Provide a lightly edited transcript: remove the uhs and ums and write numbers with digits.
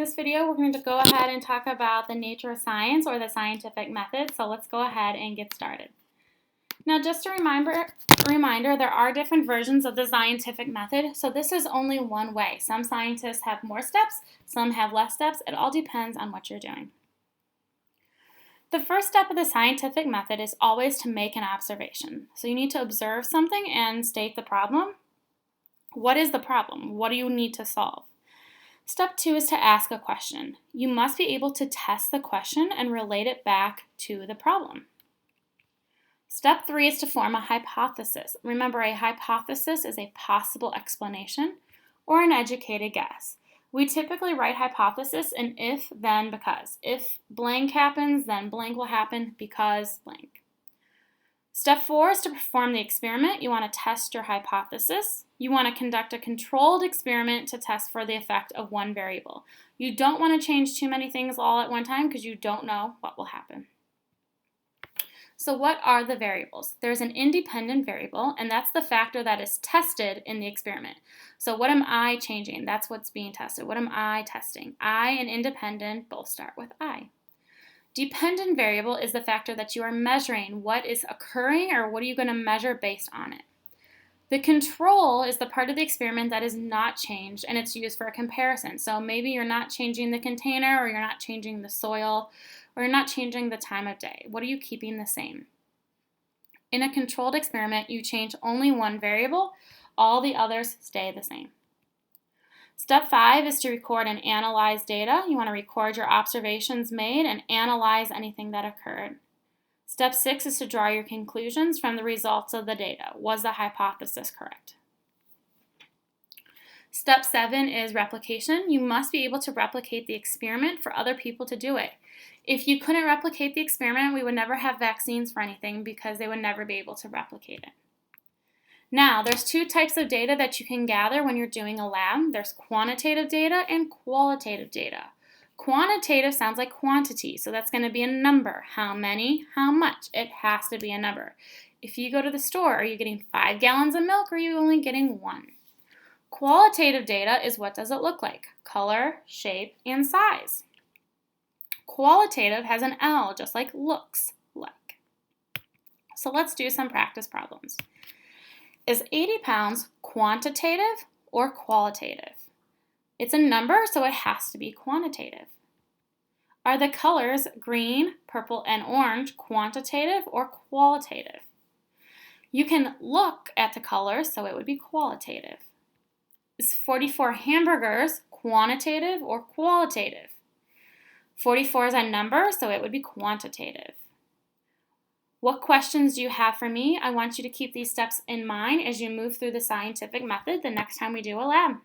this video, we're going to go ahead and talk about the nature of science or the scientific method. So let's go ahead and get started. Now, just a reminder, there are different versions of the scientific method. So this is only one way. Some scientists have more steps, some have less steps. It all depends on what you're doing. The first step of the scientific method is always to make an observation. So you need to observe something and state the problem. What is the problem? What do you need to solve? Step 2 is to ask a question. You must be able to test the question and relate it back to the problem. Step 3 is to form a hypothesis. Remember, a hypothesis is a possible explanation or an educated guess. We typically write hypothesis in if, then, because. If blank happens, then blank will happen because blank. Step 4 is to perform the experiment. You want to test your hypothesis. You want to conduct a controlled experiment to test for the effect of one variable. You don't want to change too many things all at one time because you don't know what will happen. So what are the variables? There's an independent variable, and that's the factor that is tested in the experiment. So what am I changing? That's what's being tested. What am I testing? I and independent both start with I. Dependent variable is the factor that you are measuring. What is occurring, or what are you going to measure based on it? The control is the part of the experiment that is not changed, and it's used for a comparison. So maybe you're not changing the container, or you're not changing the soil, or you're not changing the time of day. What are you keeping the same? In a controlled experiment, you change only one variable. All the others stay the same. Step 5 is to record and analyze data. You want to record your observations made and analyze anything that occurred. Step 6 is to draw your conclusions from the results of the data. Was the hypothesis correct? Step 7 is replication. You must be able to replicate the experiment for other people to do it. If you couldn't replicate the experiment, we would never have vaccines for anything because they would never be able to replicate it. Now, there's two types of data that you can gather when you're doing a lab. There's quantitative data and qualitative data. Quantitative sounds like quantity, so that's going to be a number. How many? How much? It has to be a number. If you go to the store, are you getting 5 gallons of milk or are you only getting 1? Qualitative data is what does it look like? Color, shape, and size. Qualitative has an L, just like looks like. So let's do some practice problems. Is 80 pounds quantitative or qualitative? It's a number, so it has to be quantitative. Are the colors green, purple, and orange quantitative or qualitative? You can look at the colors, so it would be qualitative. Is 44 hamburgers quantitative or qualitative? 44 is a number, so it would be quantitative. What questions do you have for me? I want you to keep these steps in mind as you move through the scientific method the next time we do a lab.